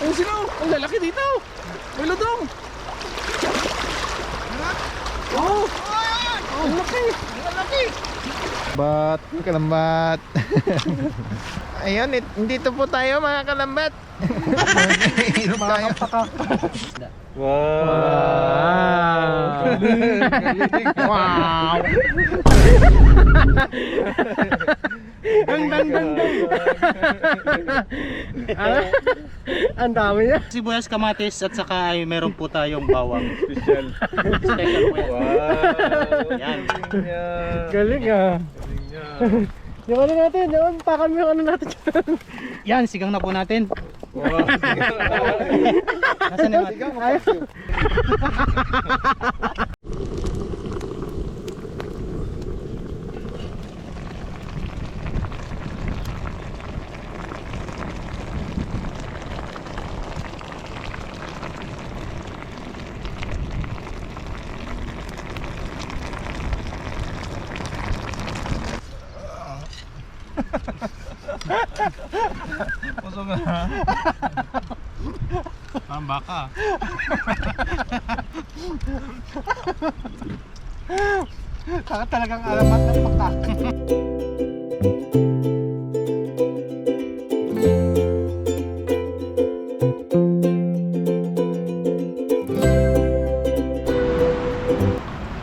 Ayun sila, ang lalaki dito. May lodong. Oo. Ang laki. Ang laki. Kalambat, kalambat. Ayun, dito po tayo mga kalambat. Inom tayo. Wow. Wow. Dang. Ang dami niya. Sibuyas, kamatis at saka ay meron po tayong bawang. Special. Special po yan. Wow. Yan. Galing ah. Yung ano natin, yung pakan mo yung ano natin. Yan, sigang na po natin. Wow. Nasaan na natin? Pusog na. Baka. Saka talagang alamat ng pakak.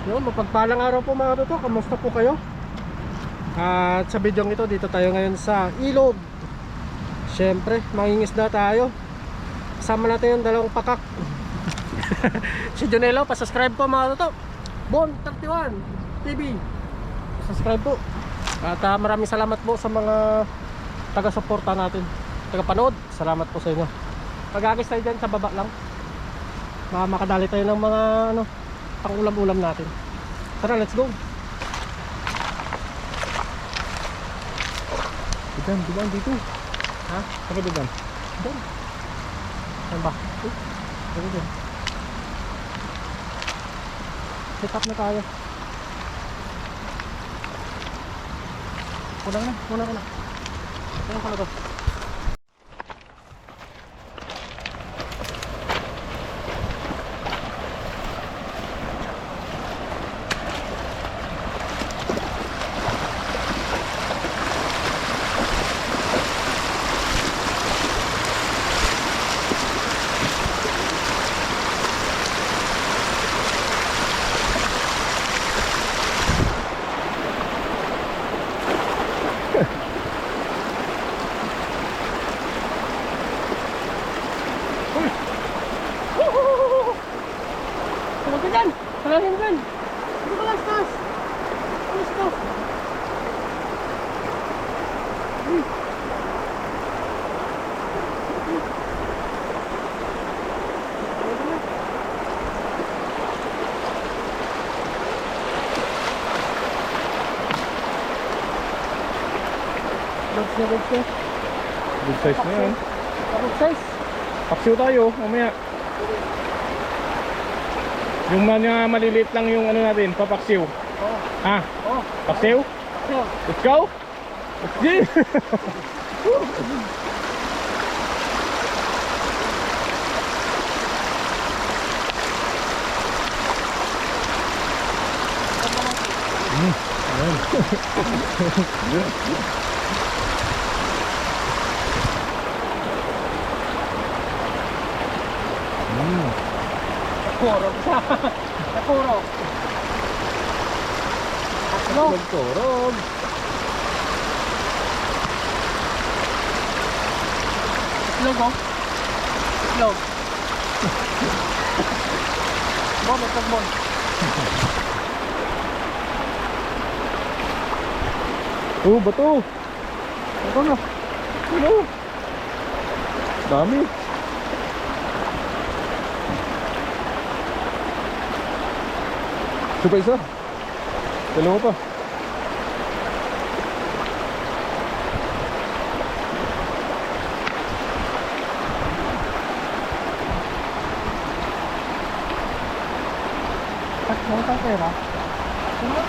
Yun, mapagpalang araw po mga toto. Kamusta po kayo? At sa video ito, dito tayo ngayon sa ilog. Siyempre, mangingisda tayo. Kasama natin yung dalawang pakak. Si Jonelo, pasubscribe po mga toto. Bon31 TV, subscribe po. At maraming salamat po sa mga taga-suporta natin, taga-panood. Salamat po sa inyo. Pag-agis tayo dyan sa baba lang, makadali tayo ng mga pang-ulam-ulam natin. Tara, let's go. Diban dito. Ha? Saka diban? Diban. Saan ba? Dito. Set up na tayo. Kulang na. Kulang ko na to. Salahin dyan. Hindi ko lastas. Lastas. Good size na yan. Good size. Paksiw tayo, mamaya. Yung mga maliliit lang yung ano natin, papaksiw. Oh. Ha? Oh. Paksiw? So, Let's go! Let's go! Nakurog siya. Nakurog. Ano? Nagturog. Itlog oh. Itlog. Bon, itlog bon. Oh, bato. Ito na. Ano? Dami. Ito pa isa. Dalawa pa. Ano tayo pera? Ano?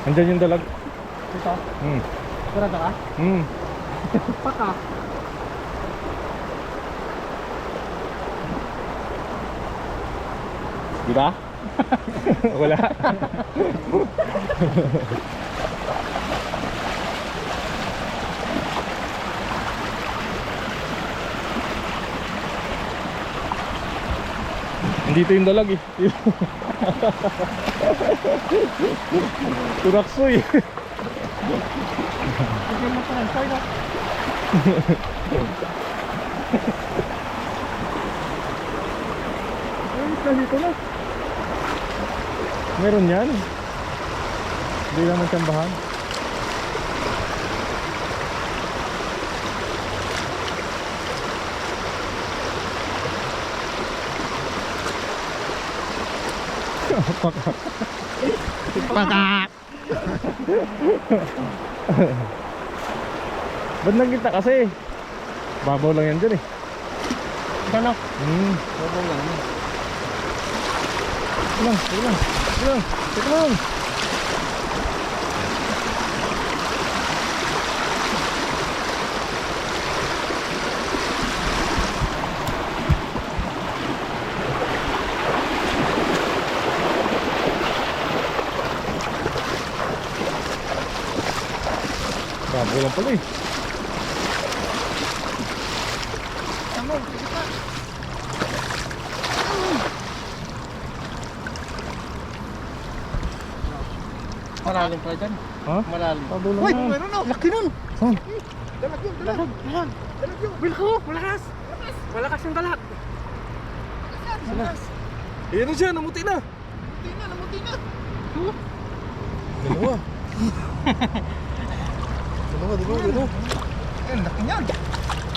Andyan yung dalag. Ito. Hmm. Kurado ka? Hmm. Paka. Di ba? Wala. Dito yung dalag eh. Turaksoy. Hindi mo pa nang no? Ay, dito na. Meron yan. Hindi naman tsambahan. Paka! Ba't nagkita kasi? Babaw lang yan dyan eh. Ano? Babaw lang yan. Sige lang. Babaw lang pala eh. Malalim pa dyan. Ha? Malalim. Babaw lang Uy, yan. meron na. Laki nun. Saan? Dalag yun, dalag. Dalag yun. Bil ko, malakas. Malakas yung dalag. Malakas. Ayan na siya, namuti na. Namuti na. Dalawa. Dalawa. Eh, laki niyan.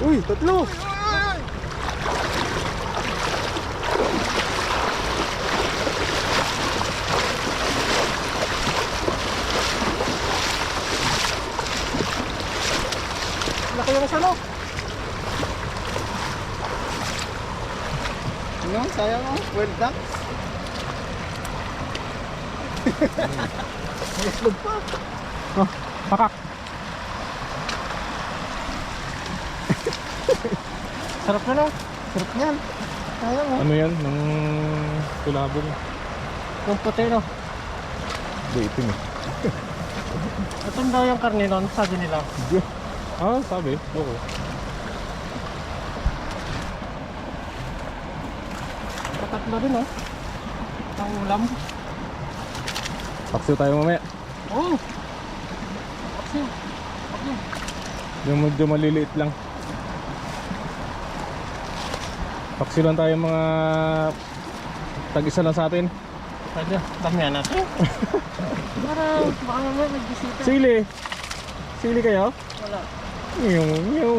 Uy, tatlo. Laki yung salo. Ano, sayang mo. Well done. Maslog pa. Oh, pakak. Sarap na no. Sarap niyan. Sayang mo. Ano yan? Nung tulabong. Yung puti no. Hindi, itim eh. Ito daw yung karne nun, sabi nila. Ah, sabi. Oo. Patatlo rin oh. Ang ulam. Paksiw tayo mamaya. Oh. Paksiw. Yung medyo maliliit lang. Paksiw lang tayo mga tag-isa lang sa atin. Pwede, damihan natin. Para baka naman may bisita. Sili. Sili kayo? Wala. Meow.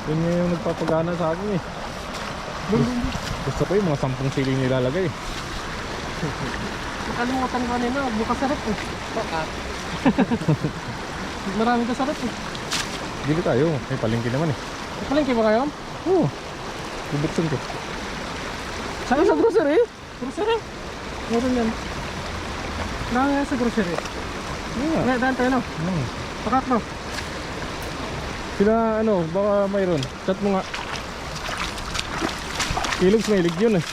Yun yung nagpapagana sa akin eh. Gusto ko yung mga 10 sili nilalagay. Nakalimutan ko nila, bukas sarap eh. Baka. Marami ka sarap eh. Dili tayo, may palengke naman eh. Palengke ba kayo? Oo. Bubuksan ko. Saan sa grocery? Grocery? Meron yan. Marami yan sa grocery. Yeah. Daan tayo no? Pakak no? Sila ano, baka mayroon. Chat mo nga. Ilogs mahilig yun eh.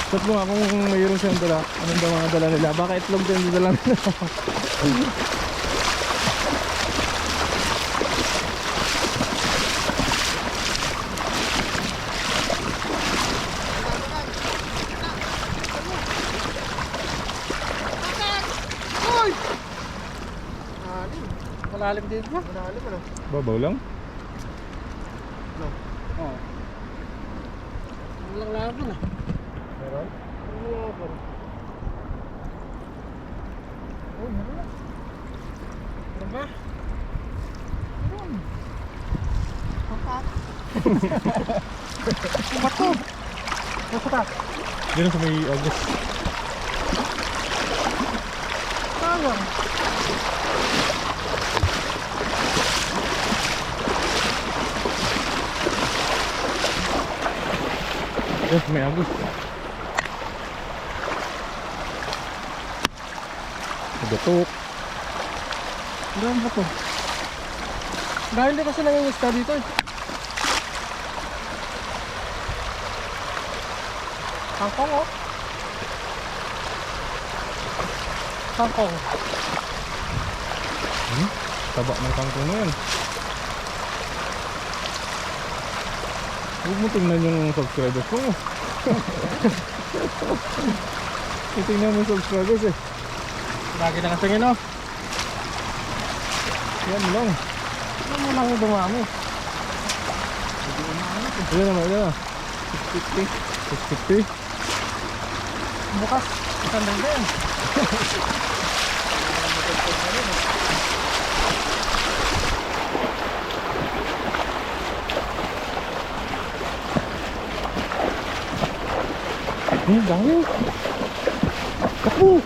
Chat mo nga kung mayroon siyang dala. Anong daw mga dala nila? Baka itlog din yung dala nila. Malalim dito ba? Malalim ano? Babaw lang. Oo. Walang laban ah. Meron? Walang laban. Oh, meron na. Meron ba? Meron. Papat. Bato. Bato ka. Dito sa may August. sayang. May agos. Nagatok. Doon ba to? Dahil hindi kasi nangingista dito eh. Kangkong oh. Kangkong. Taba ng kangkong na yan. Huwag mo tingnan yung subscribers mo. Tingnan mo yung subscribers eh. Lagi na kasingin oh. Yan lang. Ano mo lang yung dumami? Ayan naman, ayan na. 650. 650. Bukas. Isang danda yan. Dami. Takbo.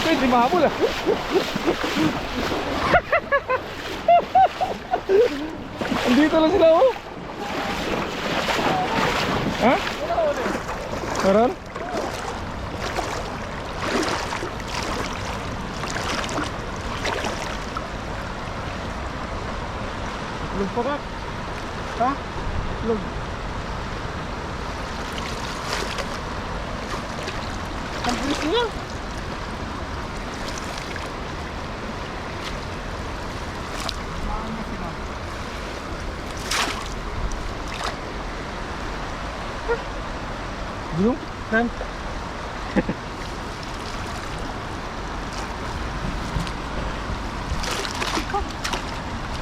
Hindi mahabol ah. Andito lang sila oh. Ha? Meron? Lug pa ka. Ha? Lug. Ang bilis niya. Dito? Saan?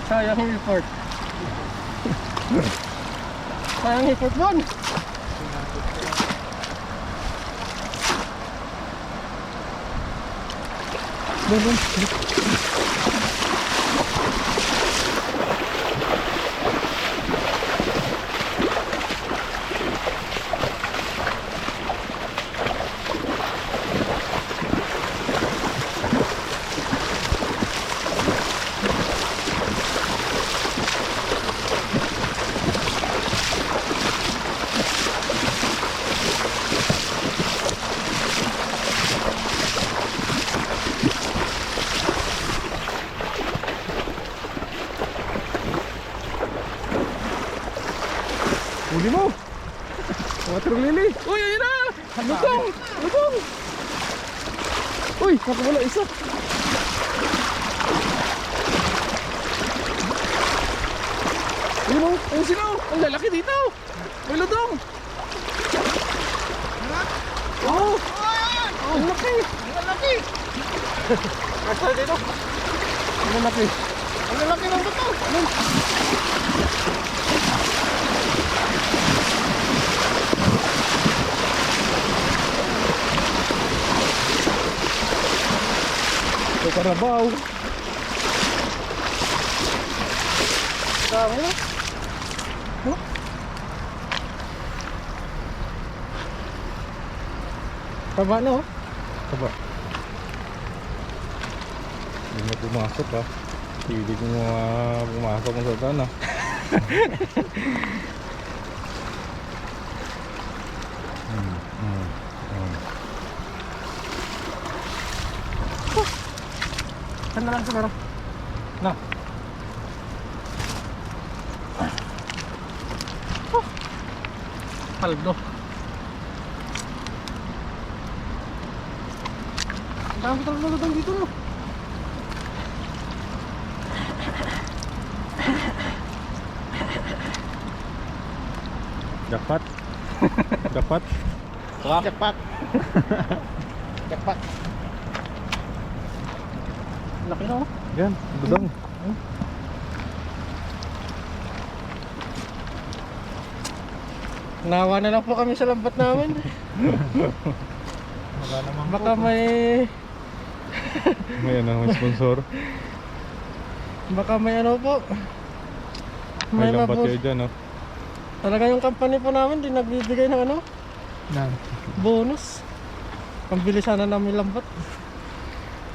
Sayang yung report. Sayang yung report doon. Doon. Huli mo. Water lily. Uy, ayun na. Lutong. Lutong. Uy, nakawala isa. Ayun mo. Ayun sila. Ang lalaki dito. May lutong. Oh. Ang laki. Ang laki. Kasal dito. Ang laki. Ang lalaki ng buto. May karabaw. Dami na. Huh? Taba na oh. Taba. Hindi na pumasok ha. Hindi ko pumasok ng satan ha. Saan na lang siguro? Na. Oh. Paldo. Ang dami talaga nalutang dito no. Dapat. Dapat. Jackpot. Jackpot. Laki na oh. Yan, budang. Nawa na lang po kami sa lambat namin. Wala naman Baka may may sponsor. baka may ano po. May lambat mabul- kayo dyan, no? Talaga yung company po namin, di nagbibigay ng ano, Na. bonus. Pambili sana namin lambat.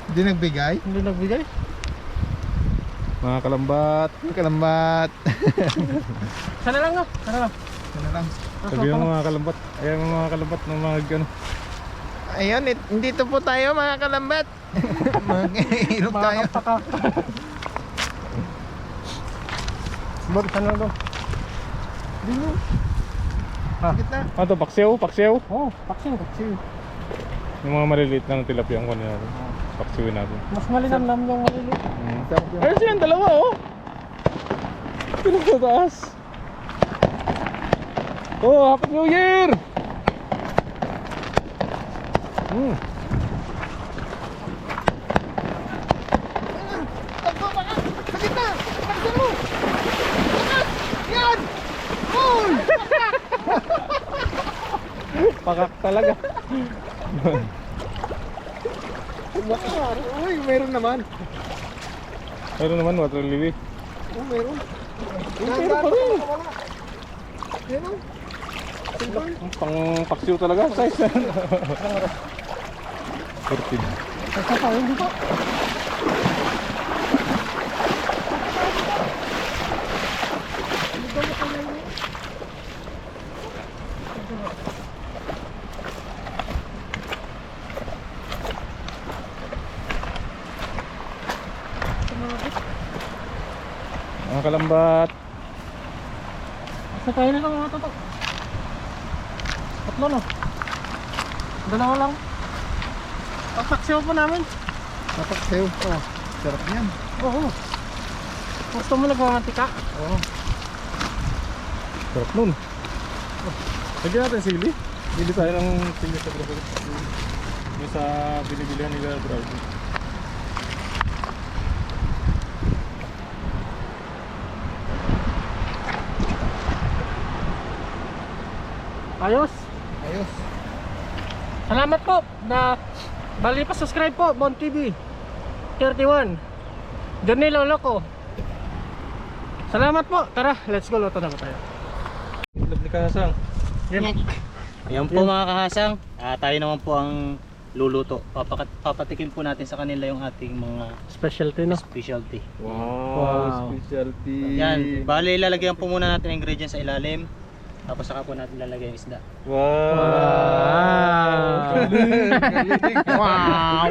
Hindi nagbigay? Hindi nagbigay. Mga kalambat. Kalambat. Sana lang, no? Sana lang. Ano lang. Sabi mo mga kalambat. Ayan mga kalambat ng mga ano. Ayun, dito po tayo mga kalambat. Mag-iirog tayo. Makakapaka. Bag, sana lang, no? Dino. Gitna. Ano to? Paksiw? Paksiw? Oh, paksiw. Paksiw. Yung mga maliliit na tilapia ang kunin natin. Paksiwin natin. Mas malinamnam yung maliliit. Ayun silang dalawa oh. Pinagtataas. Oh, Happy New Year! Sa gitna! Paksin mo! Yan! Cool! Pakak talaga. Uy, meron naman. Meron naman water lily. Oh, meron. Meron pa rin. Meron. Pang paksiw talaga. Size yan. 14. Kasi pa, hindi pa. Mga kalambat. Sa tayo na lang mga toto. Tatlo, no? Dalawa lang. Pagpaksiw po namin. Napaksayo. Oh, sarap yan. Oo. Gusto mo nagmamantika? Oo. Sarap nun. Lagyan natin sili. Bili tayo ng sili sa Bravo. Yung sa binibilihan nila Bravo. Ayos. Ayos. Salamat po na bali pa subscribe po Bon TV 31 Johnny Lolo ko. Salamat po. Tara, let's go, luto na po tayo. Itlog ni Kasang. Ayan po mga kahasang, tayo naman po ang luluto. Papatikim po natin sa kanila yung ating mga Specialty, no? specialty. Wow, specialty. Yan, bali ilalagyan po muna natin ang ingredients sa ilalim. Tapos saka po natin lalagay yung isda. Wow. Wow.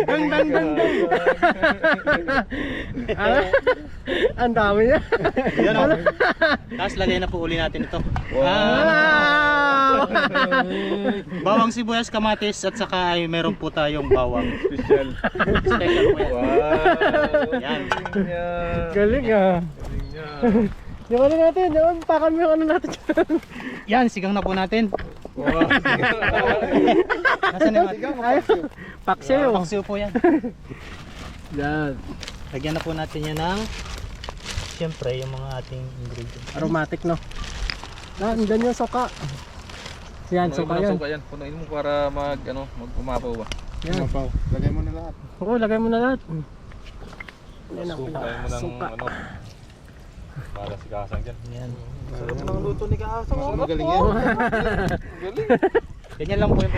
Dang dang dang dang. Ang dami niya. Yan o. Tapos lagay na po uli natin ito. Wow. Bawang sibuyas, kamatis at saka ay meron po tayong bawang. Special. Special po yan. Wow. Yan. Galing ah. Yung ano natin, yung pakan mo yung ano natin dyan. Yan, sigang na po natin. Wow. Nasaan yung ating? Ay, paksiw. Paksiw po yan. Yan. Lagyan na po natin yan ng siyempre yung mga ating ingredients. Aromatic, no? Andyan yung soka. Yan, soka yan. Yan. Punuin mo para mag-umapaw ba? Yan. Lagay mo na lahat. Oo, lagay mo na lahat. Yan ang Sukay mo ng suka. para si Kasang dyan. Yan. Sarap ng luto ni Kaasang. Magaling yan. Ganyan lang po yung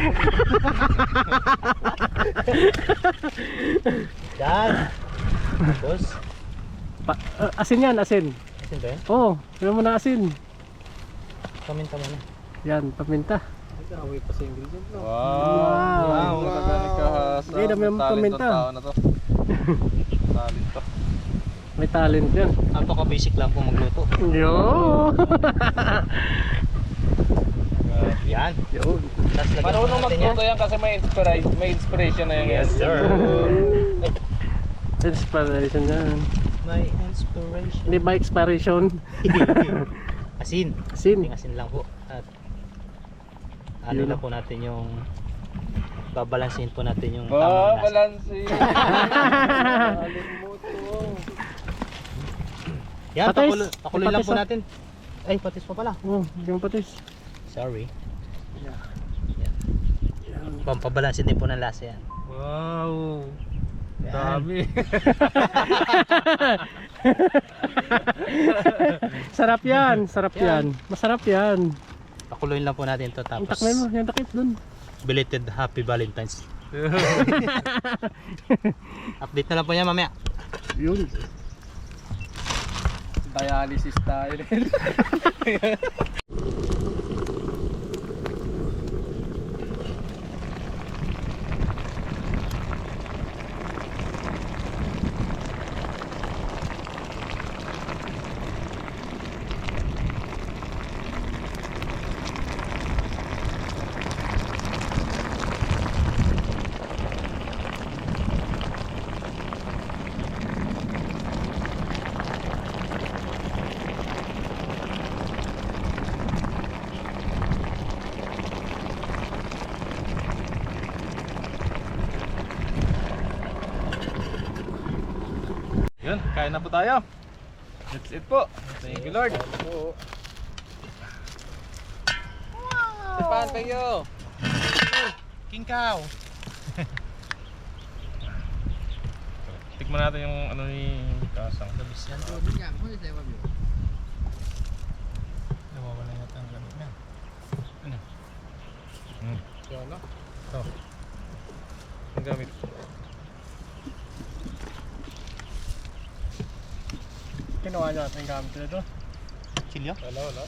yan. Tapos, Asin yan, asin. asin ba yan? Oo, gawin mo na asin. Paminta mo na. Yan, paminta. Away pa sa ingredient. No? Wow. Wow. Talaga ni Kasang. Hindi, dami ang paminta. Tao na to. Talent to. May talent yan. Napaka-basic lang po magluto. Yo! Yan. Yo! Tapos lagyan po Marunong natin yan. magluto yan kasi may inspiration na yan. Yes, sir. Inspiration yan. My inspiration. Hindi ba expiration? Asin. Asin. Ating asin lang po. At ano Yun na po natin yung babalansin po natin yung Wow, tamang lasa. balansi. Yan, Patis. pakuloy lang Patis, po ah. natin. Ay, patis pa pala. Oh, yung patis. Sorry. Yan. Pampabalansin din po ng lasa yan. Wow. Dami. Sarap yan, sarap yan. Masarap yan. Pakuloyin lang po natin to Ang tapos takmay mo, yung takip dun. belated Happy Valentine's. Update na lang po niya mamaya. Yun. Dialysis tayo rin. Yun, kain na po tayo. That's it po. Thank you Lord. Saan kayo? King Cow. Tikman natin yung ano ni Kasang. Nawawala yata ang gamit na. Ano? Ito. Ang gamit. Kinuha niya natin yung gamit nila doon. Chilyo? Wala.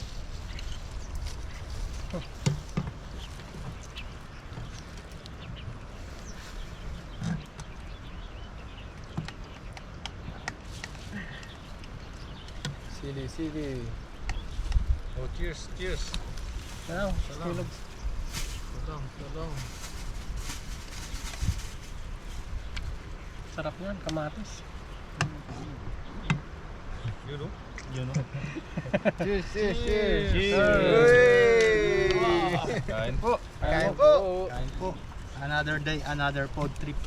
Sili. Oh, cheers. Ano? Kilog. Salong. Sarap yan, kamatis. Yun o. Cheers. Kain po. Kain po. Kain po. Another day, another food trip.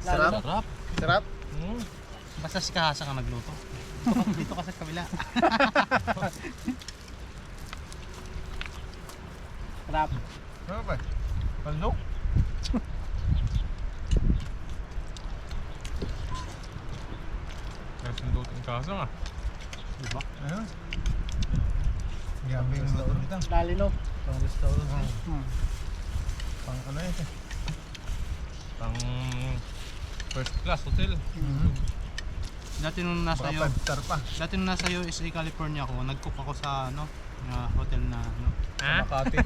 Sarap. Sarap. Basta si Kahasa ka nagluto. Dito ka sa kabila. Sarap. Ano ba? Palok? Nagsundo yung Kasang ah. Diba? Ano? Grabe yung luto nito. Dali no. Pang restaurant. Pang ano ito? Pang first class hotel. Dati nung nasa Baka 5 star pa. Dati nung nasa USA, California ako, nag-cook ako sa hotel na Makati.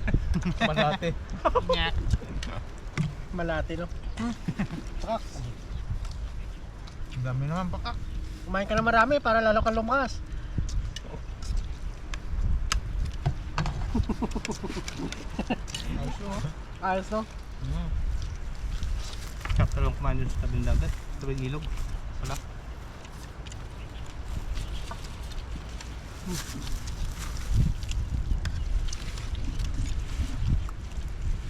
Malate. Malati no. Ang dami naman pakak. Kumain ka na marami para lalo kang lumakas. Ayos no? Sakto lang kumain dun sa tabing dagat, tabing ilog. Wala.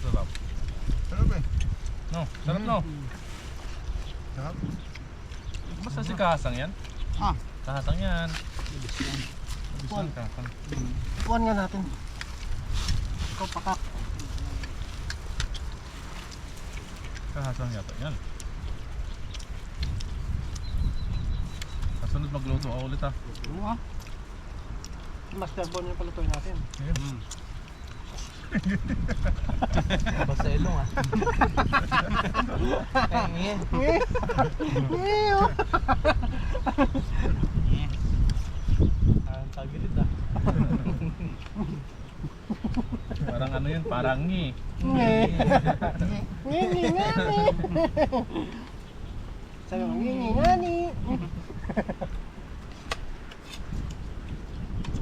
Sarap. Ano ba? No, sarap no. Sarap. Basta si Kasang yan. Ah. Kasang yan. Paul. Kasang. Ipuan nga natin. Ikaw pakak. Kasang yata yan. Kasunod magluto ako ulit ah. Oo ah. Master bone yung palutuin natin. Basta ilong ah. Ang tagilit ah. Parang ano yun, parang ngi. Ngingingani. Sabi mo, ngingingani.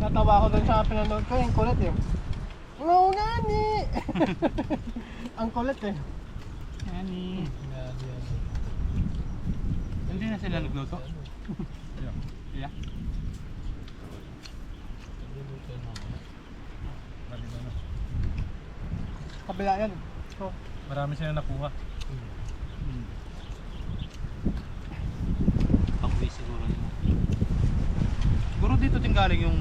Natawa ako dun sa pinanood ko, yung kulit eh. Ngingingani. Ang kulit eh. Nani. Hindi na sila nagluto. Yeah. Kabila yan. So, Marami sila nakuha. Pag-uwi siguro nila. Siguro dito din galing yung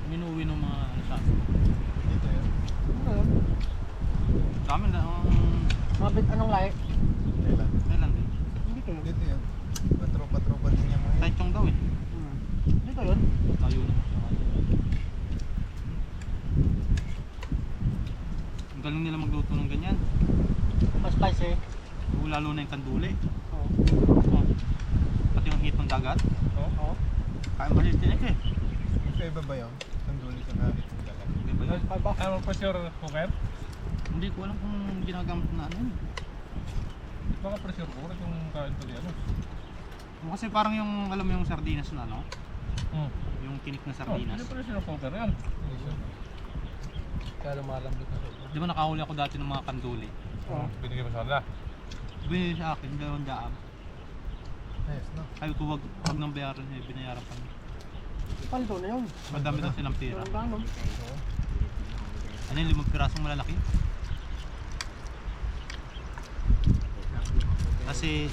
minuwi ng mga ano sa atin. Dito yun. ano, Dami na mga Kapit anong lahi? Kailan din? Hindi kayo. Dito yun. Patropa-tropa din yung mga. Taichung daw eh. Hindi kayo. Tayo na. Ang galing nila magluto ng ganyan. Mas spicy. Lalo na yung kanduli. Oo. Pati yung hit ng dagat. Oo. Kaya maliit din eh. Magkaiba ba yun? Tanduli sa nalit ng dagat. Di ba yun? Ano pa sure cooker? Hindi ko alam kung ginagamit na ano yun. Baka pressure cooker yung kain pali ano. Kasi parang yung, alam mo yung sardinas na ano? Hmm. Yung tinik na Oh, sardinas. hindi pressure cooker yan. Kaya lumalambot na sopa. Di ba nakahuli ako dati ng mga kanduli? Oo. Binigay mo sa kanila. Binili sa akin, 200. Ayos no? Sabi ko wag nang bayaran niya, binayaran pa niya. Paldo na yun. Madami daw silang pera. Ang gano'n. Ano yung 5 pirasong malalaki? Kasi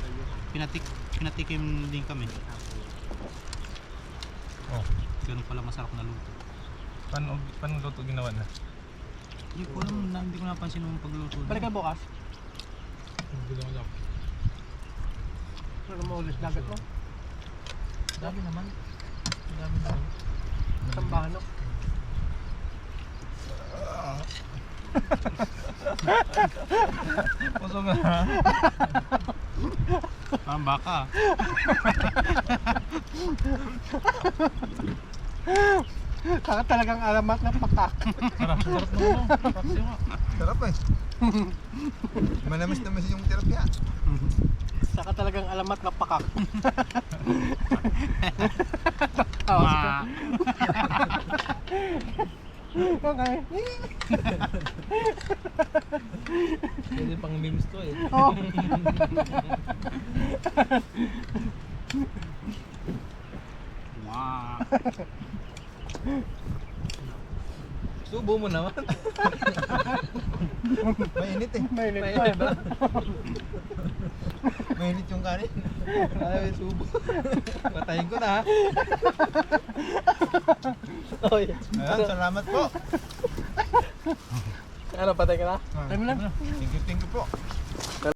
pinatikim din kami. Oh. Ganun pala masarap na luto. Paano luto ginawa na? Hindi ko alam, hindi ko napansin yung pagluto. Balik kayo bukas. Hindi lang alam. Pero maulis dagat mo. Dami naman. Dami na. Sambano. Puso nga. Parang baka. Saka talagang alamat ng pakak. Sarap naman. Paksi nga. Sarap eh. Manamis-namis yung tilapia. Saka talagang alamat ng pakak. Ma. Okay. Pwede pang memes to eh. Oh. Wow. Subo mo naman. Mainit eh. Mainit pa eh. Mainit yung kanin. Ay, subo. Patayin ko na ha. Oy. Ayan, salamat po. Ano, patay ka na? Ah. Tayo mo lang. Thank you po.